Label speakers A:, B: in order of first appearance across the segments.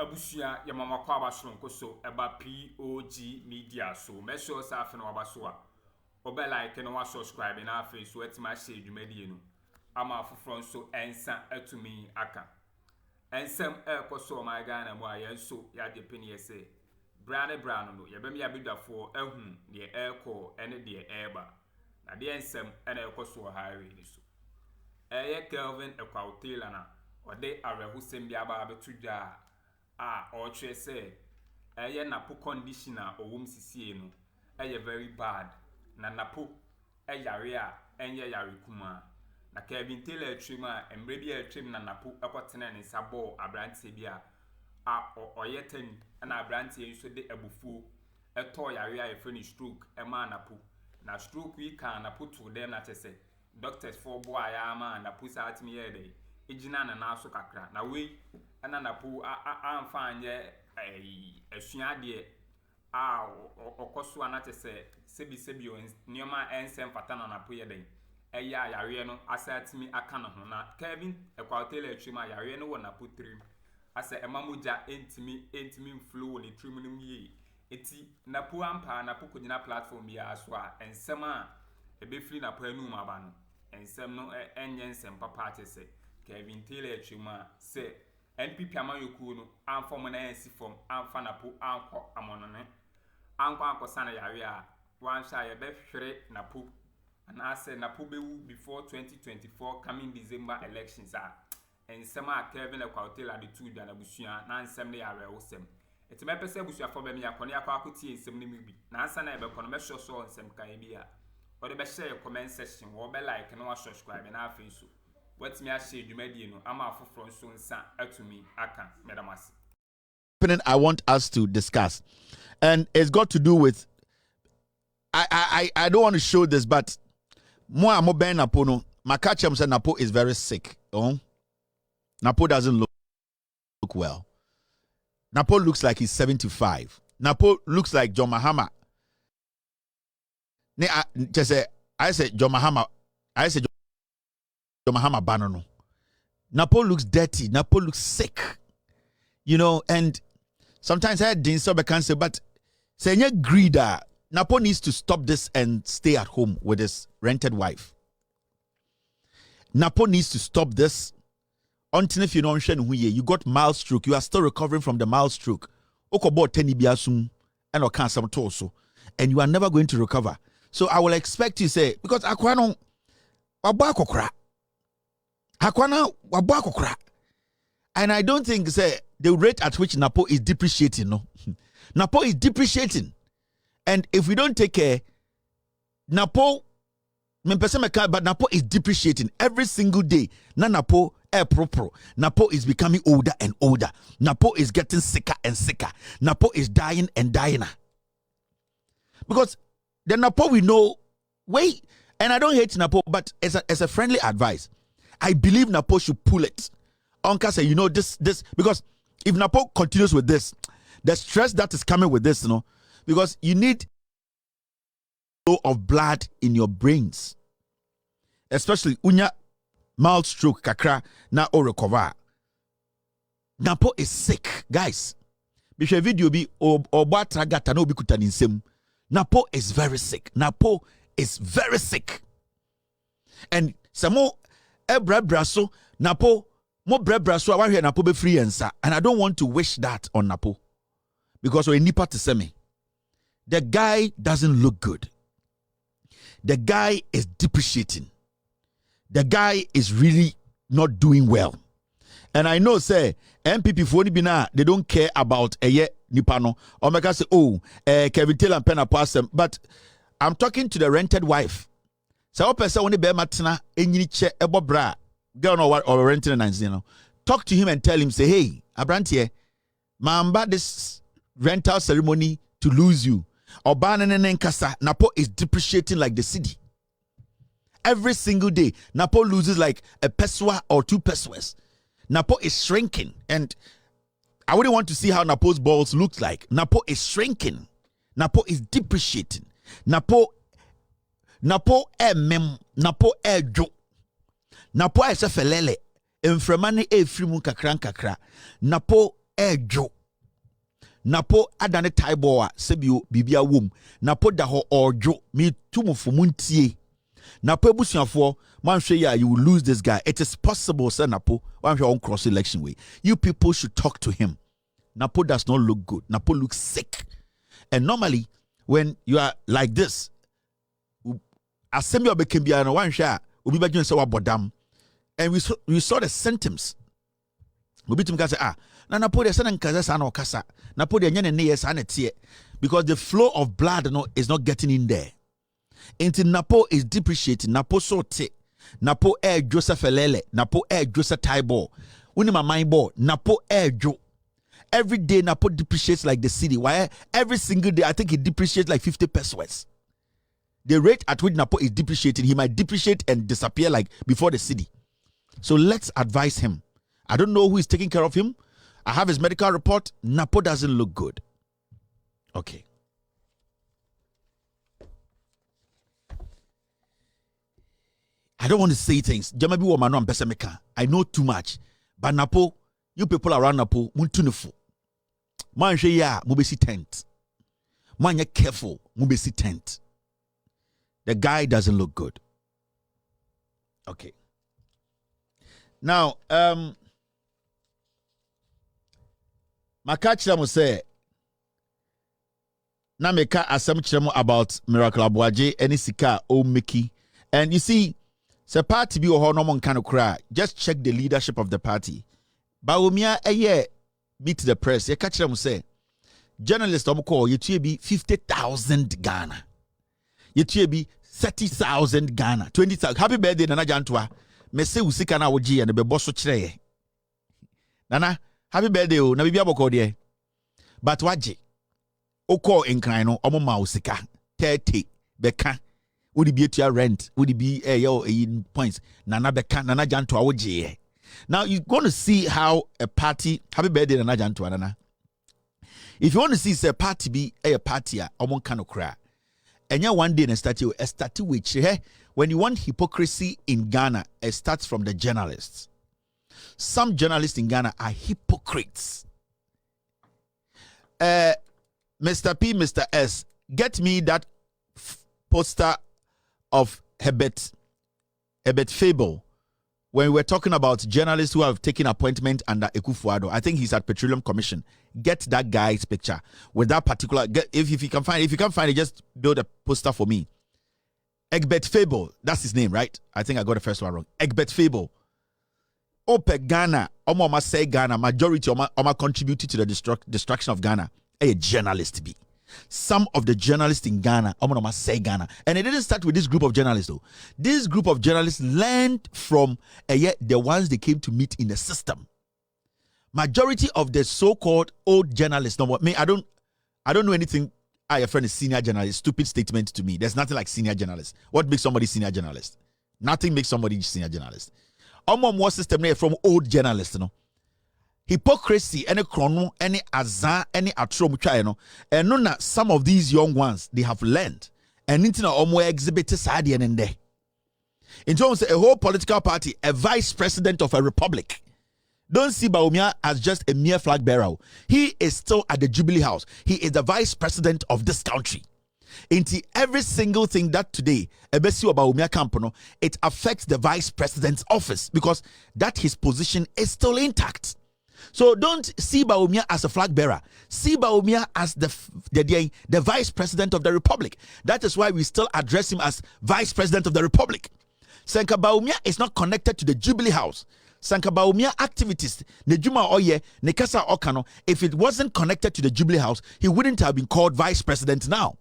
A: abusia ya mama kwa abasonko so eba POG Media so make sure say afa na wabaso a obe like na wa subscribe na afa so etima share dwumadi no ama afoforo so ensa atumi aka ensem ekoso my Ghana mu ayen so ya de peni ese brand no yebem ya bedwafo ehun de eko ene de eba na de ensem ene ekoso highway ni so eye Kelvin Ekwawtela na ode arehusem bia ba betudwa or try say Napo conditioner or womb sisie no very bad na Napo yare enye yare kuma na Kevin Taylor trima emrebi trim na Napo ekotena ne sabo abrante bia oyeten na abrante so de abufu eto yare efeni stroke ema Napo na stroke we can Napo to them na tese doctors for boy ama Napo sa atimi yede ejina na so kakra na we ana Napo amfanye esua de okoso anate sebi nioma ensem fata na Napo yeden eya yare no asatimi aka no ho na Kevin Ekwawtela atwima yare no wo Napo trim asa emamoja entimi flow ni trim no yi eti Napo ampa Napo kugina platform ya so a ensem a ebefiri Napo anu aba no ensem no enye ensem papa atese Kevin Taylor atwima se NPP amayoku no amfom na ensi fom amfa Napo anko amonone anko sana yare a wansha ye behwere Napo and I said Napo bewu before 2024 coming December elections a ensem a Kevin Ekwawtela de tu da na busua na ensem ne yare wosem eti me pese busua fo be me yakone akwakotie ensem ne mi bi na ansa na e be kono me hwe so ensem kan bi a o de be share comment section wo be like na wa subscribe na afi so what me share dwumadi no ama afoforo so nsa atumi aka medamasi.
B: I want us to discuss, and it's got to do with I don't want to show this, but mo ben Napo no makachem said Napo is very sick. Napo doesn't look well. Napo looks like he's 75. Napo looks like John Mahama. I said John Mahama Banono. Napo looks dirty. Napo looks sick. And sometimes I had Dinsobe cancer, but say greeder. Napo needs to stop this and stay at home with his rented wife. Napo needs to stop this. Until if you know you got mild stroke, you are still recovering from the mild stroke. Okobo teni biasum and cancer torso, and you are never going to recover. So I will expect you say because Aquano wabakokra. And I don't think say the rate at which Napo is depreciating. No, Napo is depreciating, and if we don't take care, Napo, but Napo is depreciating every single day. Napo Napo is becoming older and older. Napo is getting sicker and sicker. Napo is dying and dying. Because the Napo we know, and I don't hate Napo, but as a friendly advice, I believe Napo should pull it. Uncle say, this, because if Napo continues with this, the stress that is coming with this, because you need flow of blood in your brains, especially unya mild stroke kakra na o recover. Napo is sick, guys. Bishwe video bi oba tragata na obi kutaninsem. Napo is very sick. Napo is very sick. And samo braso Napo mo braso awa hwe Napo be free ensa. And I don't want to wish that on Napo. Because we nipa to say me. The guy doesn't look good. The guy is depreciating. The guy is really not doing well. And I know, say, NPP for bina, they don't care about a ye nipano. Or make us say, Kevin Taylor and Pena Passem. But I'm talking to the rented wife. So, I person only be matina, any che ebo bra, girl no what or renting and talk to him and tell him, say, hey, Abrantie, mamba this rental ceremony to lose you. Or banana kasa, Napo is depreciating like the city. Every single day, Napo loses like a peswa or 2 pesos. Napo is shrinking. And I wouldn't want to see how Napo's balls look like. Napo is shrinking. Napo is depreciating. Napo Napo jo. Napo is a felele. Enfremane frimu kakran kakra. Napo ejo. Napo adane taibo sebio bibia wom. Napo da ho ojo me tumu fumuntie. Napo ebusuafo manhwe ya you will lose this guy. It is possible sir Napo manhwe on cross election way. You people should talk to him. Napo does not look good. Napo looks sick. And normally when you are like this, asemi obekembia no wanhwe obi badwen se wabodam. And we saw the symptoms. Obi tim ka say na Napo de sene nkaza sa na okasa. Napo de nyane ne yes na tie because the flow of blood no is not getting in there. Until Napo is depreciating. Napo so te. Napo Joseph Elele. Napo Joseph Taibo. Uni my mind ball. Napo Jo. Every day Napo depreciates like the city. Why? Every single day I think it depreciates like 50 pesos. The rate at which Napo is depreciating, he might depreciate and disappear like before the city. So let's advise him. I don't know who is taking care of him. I have his medical report. Napo doesn't look good. Okay. I don't want to say things. I know too much. But Napo, you people around Napo, muntunefo. Man ya mubesi tent. Man ya careful, mubesi tent. The guy doesn't look good. Okay. Now, Makachiramu say, na meka asem chiremu about Miracle Abuaje, any sika o Mickey. And you see, the party be or no one can cry. Just check the leadership of the party. Bawumia meet the press. You catch them say, journalists call you to be 50,000 Ghana. You to be 30,000 Ghana. 20,000. Happy birthday, Nana Jantwa. Mese usika na woji and be bosso chire. Nana, happy birthday, na bibia boko de. But waji. Oko inkrino omo ma usika 30 beka. Would it be at your rent? Would it be in points? Nana beka Nana Jantwa woji. Now you're going to see how a party. Happy birthday, Nana Jantwa Nana. If you want to see say party be a party, omon kano cry. And yeah, one day a statue which when you want hypocrisy in Ghana, it starts from the journalists. Some journalists in Ghana are hypocrites. Mr. P, Mr. S, get me that poster of Herbert Fable when we were talking about journalists who have taken appointment under Akuffo. I think he's at Petroleum Commission. Get that guy's picture with that particular. If you can find it, if you can't find it, just build a poster for me. Egbert Fable, that's his name, right? I think I got the first one wrong. Egbert Fable. Ope Ghana, Oma say Ghana, majority Oma contributed to the destruction of Ghana. A journalist be. Some of the journalists in Ghana, Oma say Ghana. And it didn't start with this group of journalists though. This group of journalists learned from the ones they came to meet in the system. Majority of the so-called old journalists, no, me, I don't know anything. Your friend is senior journalist. Stupid statement to me. There's nothing like senior journalist. What makes somebody senior journalist? Nothing makes somebody senior journalist. More system from old journalists, no. Hypocrisy, any chrono, any azan, any atrom, and no, some of these young ones they have learned and into more exhibit side and there. In terms of a whole political party, a vice president of a republic. Don't see Bawumia as just a mere flag bearer. He is still at the Jubilee House. He is the vice president of this country. Into every single thing that today, Ebesi Bawumia Campono, it affects the vice president's office because that his position is still intact. So don't see Bawumia as a flag bearer. See Bawumia as the vice president of the republic. That is why we still address him as vice president of the republic. Senka Bawumia is not connected to the Jubilee House. Sanka Bawumia activities, Nejuma Oye, Nekasa Okano, if it wasn't connected to the Jubilee House, he wouldn't have been called vice president now.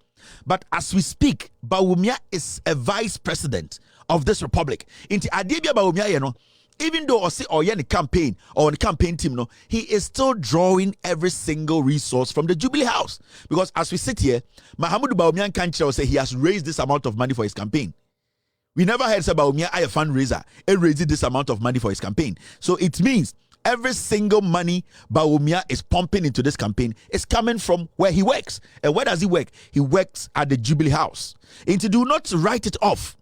B: But as we speak, Bawumia is a vice president of this republic. Inti Adibia Bawumia, even though Oye the campaign or the campaign team, he is still drawing every single resource from the Jubilee House. Because as we sit here, Mahama Bawumia can't say he has raised this amount of money for his campaign. We never heard about Bawumia a fundraiser. He raised this amount of money for his campaign. So it means every single money Bawumia is pumping into this campaign is coming from where he works. And where does he work? He works at the Jubilee House. And to do not write it off.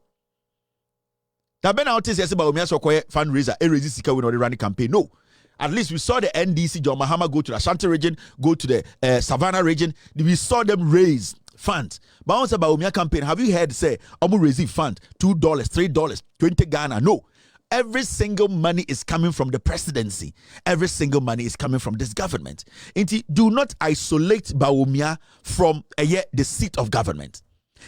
B: That ben out is Bawumia so quiet fundraiser. He raises sika when they run the campaign. No. At least we saw the NDC, John Mahama, go to the Ashanti region, go to the Savannah region. We saw them raise funds. But once about Bawumia campaign, have you heard say, I'm going to raise fund, $2, $3, 20 Ghana? No. Every single money is coming from the presidency. Every single money is coming from this government. Indeed, do not isolate Bawumia from the seat of government.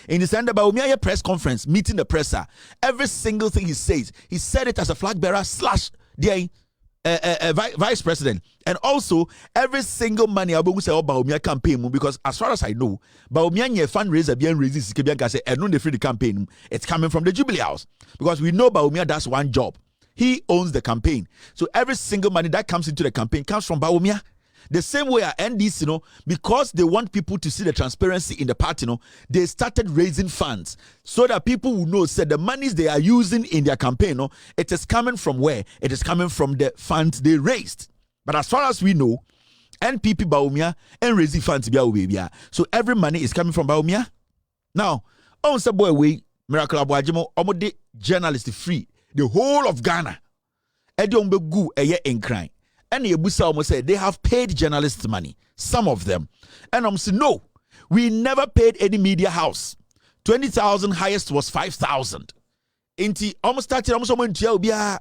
B: In the Sunday Bawumia press conference, meeting the presser, every single thing he says, he said it as a flag bearer / the vice president. And also, every single money I will say about Bawumia campaign, because as far as I know, Bawumia fundraiser bien raises and non the free campaign. It's coming from the Jubilee House, because we know Bawumia does one job. He owns the campaign. So every single money that comes into the campaign comes from Bawumia. The same way at NDC, because they want people to see the transparency in the party, they started raising funds so that people will know, the monies they are using in their campaign, it is coming from where? It is coming from the funds they raised. But as far as we know, NPP Bawumia and raising funds, so every money is coming from Bawumia. Now, on some boy way, Miracle Abuajimo, omode journalist free, the whole of Ghana. Ediombe gu eye in crime. And Yebusa almost said they have paid journalists money, some of them. And I'm saying, no, we never paid any media house. 20,000, highest was 5,000. Inti almost started almost someone to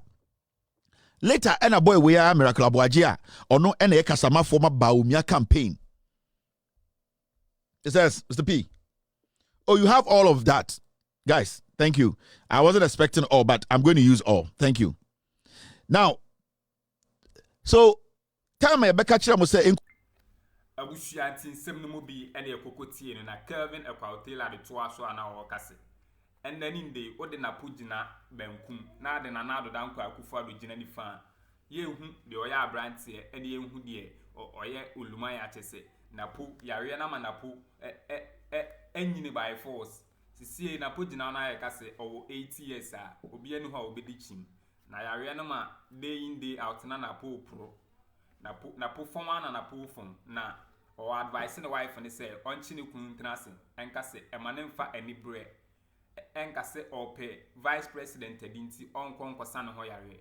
B: later, and a boy we are Miracle Abuajia or no any Kasama former Bawumia campaign. It says, Mr. P. Oh, you have all of that. Guys, thank you. I wasn't expecting all, but I'm going to use all. Thank you. Now, so, time I back at you, say,
A: Abushiantin Semno be any cocotti and a Kelvin a pautela the Tuaso and our casse. And then in the Odena Pudina Benkum, now then another down to Akuffo with Jenny Fan. Ye whom the Oya Branty, and ye who dear, or Oya Ulumaya Tesse, Napo, Yariana Napo, engine by force. See Napudina Casse or 8 years, Obiano how be ditching. Na yariana ma day in day out na Napo pro Napo form and Napo form na or advising the wife and say on chini kun tracing and kase a manem fa any bread and kase or pay vice president dinti on concosan hoyare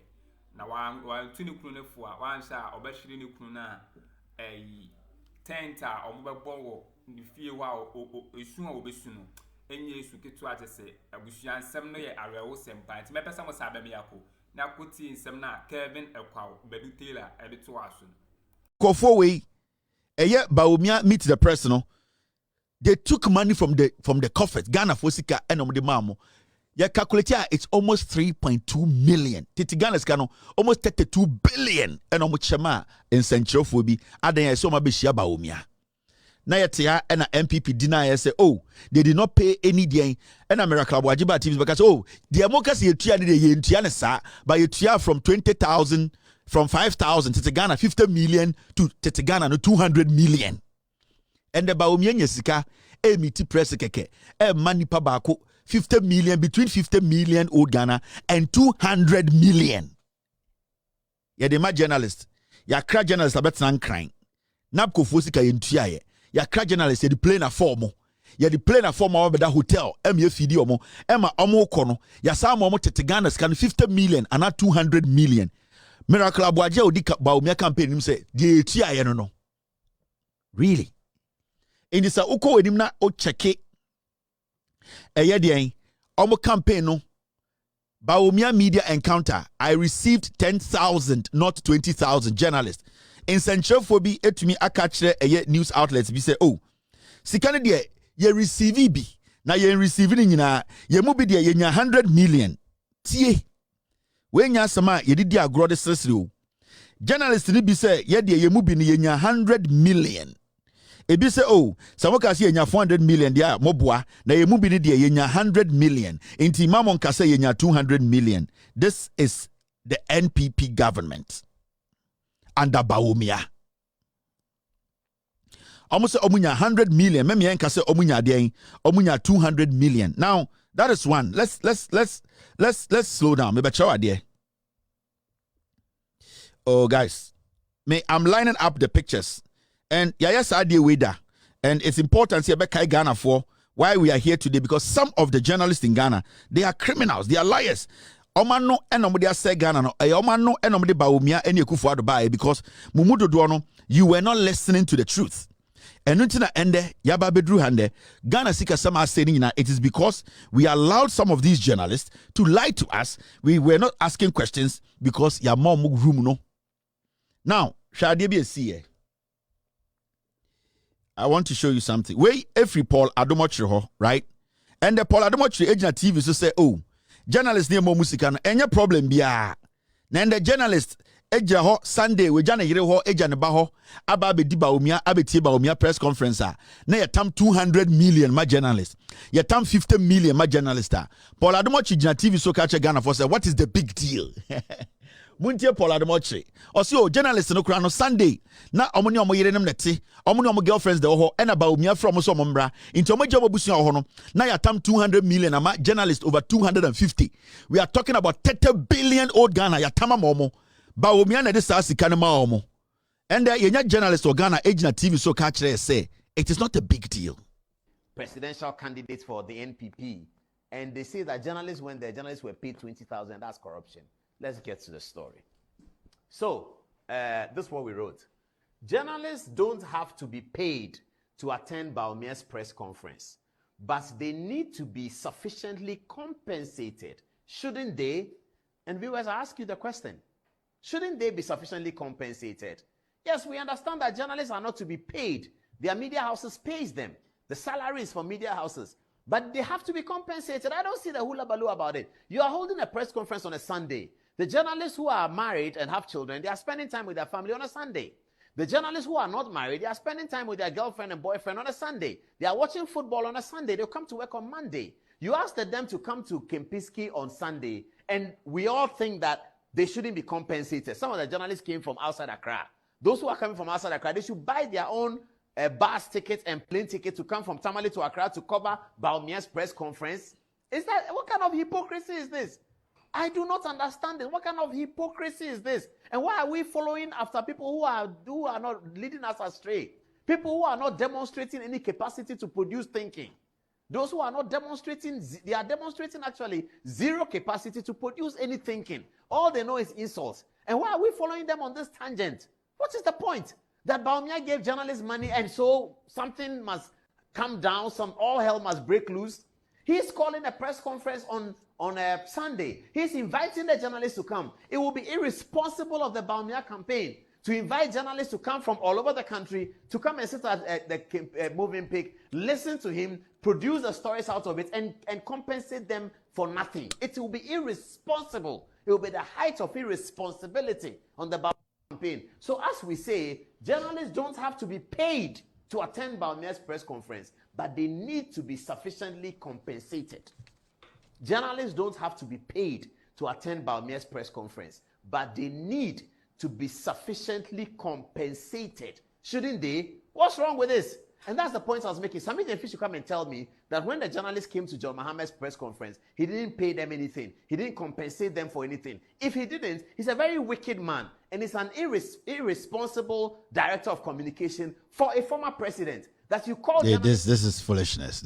A: na one tuni kun for one sha or bashiri kuna a tenta or mobile the fear wow or soon or besuno any sukitu at say a bushian 7 year area was same part me person was abemiako. Na kuti semna Kevin Ekwa Bedu Taylor editor asun.
B: Akuffo way Bawumia meet the person. They took money from the coffers, Ghana Fosika and the Mamo. Ya calculate it's almost 3.2 million. Titi Ghana's Gano almost 32 billion and chama in Centrophobi. Aden so ma be shia Bawumia. Na yetia and NPP deny say they did not pay any day and Miracle Abuajia teams because the democracy yetia de yentia sa but yetia from 20,000 from 5,000 to Ghana 50 million to Ghana no 200 million. And the Bawumia nyesika miti press keke money pa bako 50 million between 50 million old Ghana and 200 million. Ya de ma journalist ya kra journalist abetna crying. Napko fosika yentia ye. Ya kra journalist ya di play na form ya di play na form over that hotel ye fidi omo ema omo kono ya sa omo tete Ghana scan 50 million and not 200 million. Miracle Abuajia odi Bawumia campaign him say the tia ye no really in this uko edim na o check it de omo campaign no Bawumia media encounter I received 10,000 not 20,000 journalists. In Centrophobi, it to me a catch a news outlets be say, Sikane de ye receive bi na ye receiving nyina ye mu bi de ye nya 100 million. Tie. We nya sama ye di agro de sesri. Journalist ni bi say ye de ye mu bi ni ye nya 100 million. E bi say samoka si ye nya 400 million dia moboa na ye mu bi ni de ye nya 100 million. Inti mamon ka say ye nya 200 million. This is the NPP government. Under Bawumia. Almost omunya 100 million. Memi enka say omunya de omunya 200 million. Now, that is one. Let's slow down. Maybe chow there. Oh guys. I'm lining up the pictures. And yes, I did with that. And it's important to see Ghana for why we are here today, because some of the journalists in Ghana, they are criminals, they are liars. Omano enomode ase Ghana no. Omano enomode Bawumia eni Akuffo Addo because mumudo dono you were not listening to the truth. And until ende yaba bedru hande Ghana sika sama saying it is because we allowed some of these journalists to lie to us. We were not asking questions because ya more room no. Now, shall there be a see? I want to show you something. Wait, every Paul Adomochiro, right? And the Paul Adomochiro agent TV so say, oh, journalists near more music and any problem biya. Then the journalist Eja ho Sunday we jana yire ho eja ne ba ho aba be di Bawumia abeti Bawumia press conference na yatam 200 million ma journalist yatam 50 million ma journalist Paul Adomochi jina TV so catch Ghana for say what is the big deal Muntie Paul Adomochi o journalist no kra no Sunday na omo ne omo yire nem nete omo ne omo girlfriends de ho e na Bawumia from so omo into omo job obusu ho no na yatam 200 million ama journalist over 250 we are talking about 30 billion old Ghana yatam amomo Bawumia na de saa sika ne ma omo. And yenya journalist or Ghana agent TV so catch say it is not a big deal.
C: Presidential candidates for the NPP, and they say that journalists, when the journalists were paid 20,000, that's corruption. Let's get to the story. So this is what we wrote. Journalists don't have to be paid to attend Bawumia's press conference, but they need to be sufficiently compensated, shouldn't they? And viewers, I ask you the question. Shouldn't they be sufficiently compensated? Yes, we understand that journalists are not to be paid. Their media houses pays them. The salaries for media houses. But they have to be compensated. I don't see the hula baloo about it. You are holding a press conference on a Sunday. The journalists who are married and have children, they are spending time with their family on a Sunday. The journalists who are not married, they are spending time with their girlfriend and boyfriend on a Sunday. They are watching football on a Sunday. They'll come to work on Monday. You asked them to come to Kempinski on Sunday, and we all think that they shouldn't be compensated. Some of the journalists came from outside Accra. Those who are coming from outside Accra, they should buy their own bus tickets and plane tickets to come from Tamale to Accra to cover Bawumia's press conference. What kind of hypocrisy is this? I do not understand it. What kind of hypocrisy is this? And why are we following after people who are not leading us astray? People who are not demonstrating any capacity to produce thinking. Those who are not demonstrating, they are demonstrating actually zero capacity to produce any thinking. All they know is insults. And why are we following them on this tangent? What is the point? That Bawumia gave journalists money and so something must come down, all hell must break loose. He's calling a press conference on a Sunday. He's inviting the journalists to come. It will be irresponsible of the Bawumia campaign to invite journalists to come from all over the country to come and sit at the moving pig, listen to him, produce the stories out of it, and compensate them for nothing. It will be irresponsible. It will be the height of irresponsibility on the Bawumia campaign. So as we say, journalists don't have to be paid to attend Bawumia's press conference, but they need to be sufficiently compensated. Journalists don't have to be paid to attend Bawumia's press conference, but they need to be sufficiently compensated. Shouldn't they? What's wrong with this? And that's the point I was making. Somebody should come and tell me that when the journalist came to John Mahama's press conference, he didn't pay them anything. He didn't compensate them for anything. If he didn't, he's a very wicked man. And he's an irresponsible director of communication for a former president. That you call
B: this is foolishness.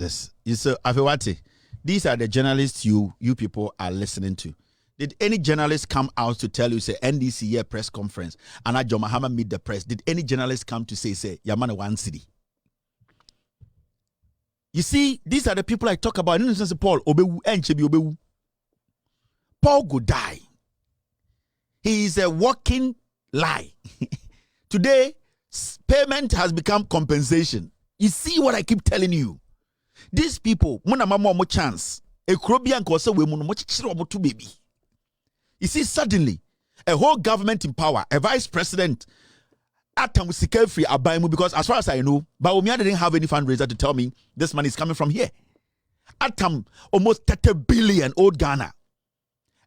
B: Afewati, these are the journalists you people are listening to. Did any journalist come out to tell you, say, NDC year press conference, and John Mahama meet the press? Did any journalist come to say, Yamana one city? You see, these are the people I talk about. Paul Obewu, Enchebi Obewu. Paul go die. He is a walking lie. Today, payment has become compensation. You see what I keep telling you? These people, muna mama mo chance. Ekrobian ko se we mu no mo chichire omo to baby. You see, suddenly, a whole government in power, a vice president, atam sika free abaimu, because as far as I know, Bawumia didn't have any fundraiser to tell me this money is coming from here. Atam almost 30 billion old Ghana.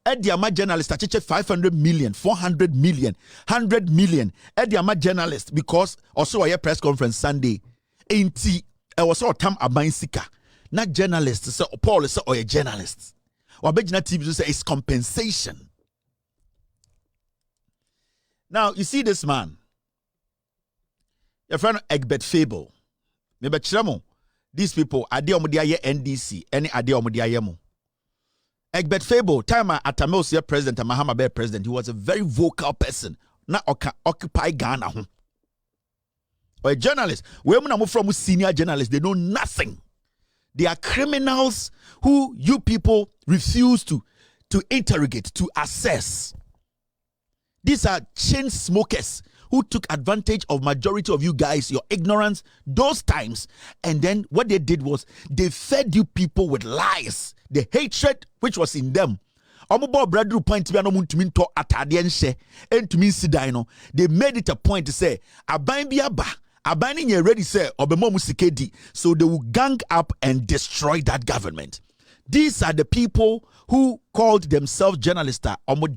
B: Ediama journalist achiche 500 million, 400 million, 100 million. Ediama journalist because also a press conference Sunday. Ain't also tam abain sika. Not journalist, so Paul is a journalist. Wabejina TV say it's compensation. Now you see this man. Your friend Egbert Fable. Maybe these people are the NDC, any are the mo. Egbert Fable, time Atamel's here president and Mahama be president, he was a very vocal person. Na occupy Ghana. Or a journalist. Women from senior journalists, they know nothing. They are criminals who you people refuse to interrogate, to assess. These are chain smokers who took advantage of majority of you guys, your ignorance, those times. And then what they did was they fed you people with lies. The hatred which was in them. They made it a point to say, ready say, so they will gang up and destroy that government. These are the people who called themselves journalists.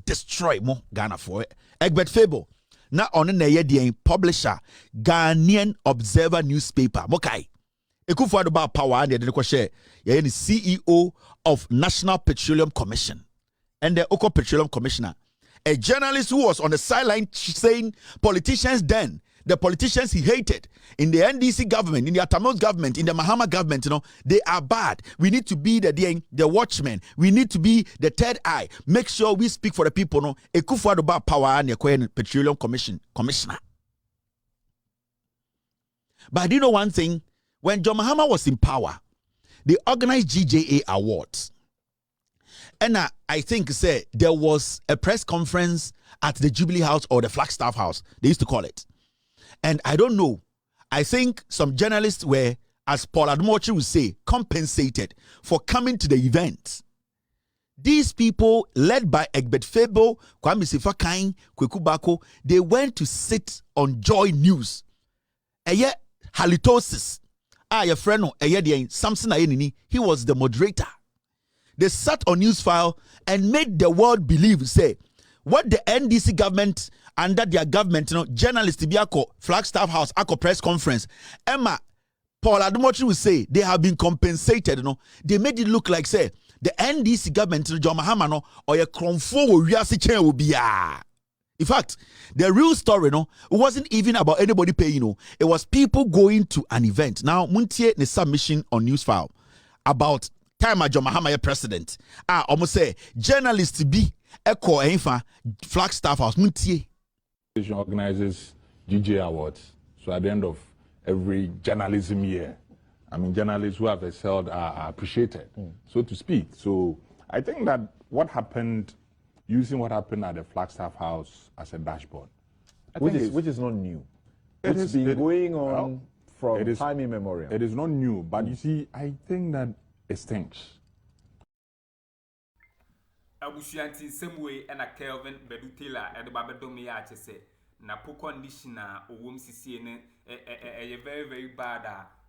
B: Destroy mo Ghana for it. Egbert Fable. Na on the publisher Ghanaian Observer newspaper. Mokai. Akuffo about power and the share. The CEO of National Petroleum Commission and the Oko Petroleum Commissioner. A journalist who was on the sideline saying politicians then, the politicians he hated in the NDC government, in the Atamos government, in the Mahama government, they are bad. We need to be the watchmen. We need to be the third eye. Make sure we speak for the people. No, Akuffo about power and the Petroleum Commissioner. But do you know one thing? When John Mahama was in power, they organized GJA Awards. And I think there was a press conference at the Jubilee House or the Flagstaff House, they used to call it. And I don't know, I think some journalists were, as Paul Admochi would say, compensated for coming to the event. These people, led by Egbert Fable, Kwame Sifakain, Kweku Bako, they went to sit on Joy News. And yet, halitosis. Your friend, Samson Ayenini, he was the moderator. They sat on News File and made the world believe, say, what the NDC government, under their government, journalists, Biako, Flagstaff House, Ako press conference, Emma, Paul Admochi will say, they have been compensated, They made it look like, say, the NDC government, John Mahama, or a Akuffo will be. In fact, the real story, it wasn't even about anybody paying, It was people going to an event. Now, Muntie the submission on News File about time John Mahama president. Almost say journalists be echo enfa Flagstaff House. Muntie
D: organizes GJ Awards. So at the end of every journalism year, journalists who have excelled are appreciated, so to speak. So I think that what happened, using what happened at the Flagstaff House as a dashboard,
E: which is not new. It's been going on from time immemorial.
D: It is not new, but you see, I think that it stinks.
A: Abushanti same way and a Kelvin Bedutila at the Bawumia say Napo conditioner or womb CCN a very, very bad.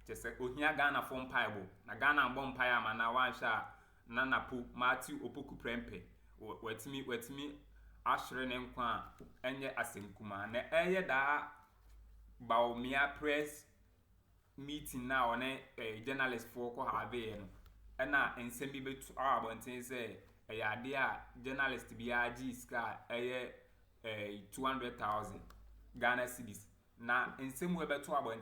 A: Just say Ohia Ghana phone piable, Nagana bomb piama, Nawansha, Nanapu, Matthew Opoku Prempe, wet me, Ashren and Quan, and yet Asinkuma, ne da Bawumia press meeting now on a journalist for Cohavian. And now, in semi bit to our one say, a idea journalist BRG sky a 200,000 Ghana cedis. Now, in some way, better to our one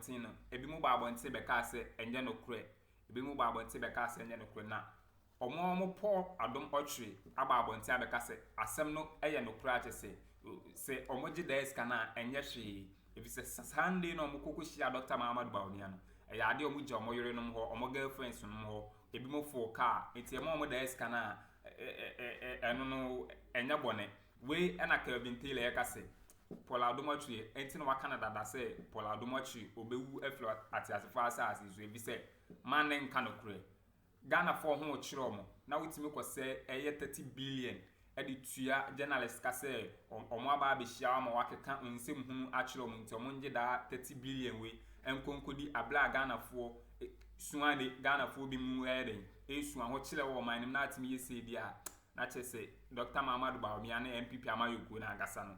A: a bimu babon tebecase and yano cre, a bimu babon tebecase and yano crena. Or more poor Addo Otri, ababon tabecase, a semno a yano crater say, Omoji days cana and yashi. If it's a Sunday no Mukushi, Dr. Mahama Bawumia. A idea of Moyorinum or my girlfriends no a bit more for car. It's a moment that is cana, I don't know, and your bonnet. We and a Kelvin Taylor Casse. Paul Adomochi, 18 of Canada that say, Paul Adomochi, Obewu effort at as far as is we say, man named Canocre. Ghana for home Chiromo. Now it's me say a 30 billion. Editua journalist Casse or Maba Bisham or Waka in same whom actual Muntamunja 30 billion way. And concluded a black Ghana for Suande Ghana for be moving. A Swan, what chiller or mine, not me say, dear. Not say, Dr. Mahama Bawumia NPP Amayu Gasano.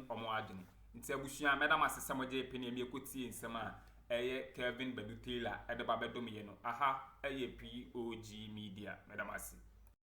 A: Or more agony. It's a Bushia, Madame as some J. Penny be could see in summer. A Kelvin Bedutila at the Bawumia. Aha, a POG Media, Madame Assi.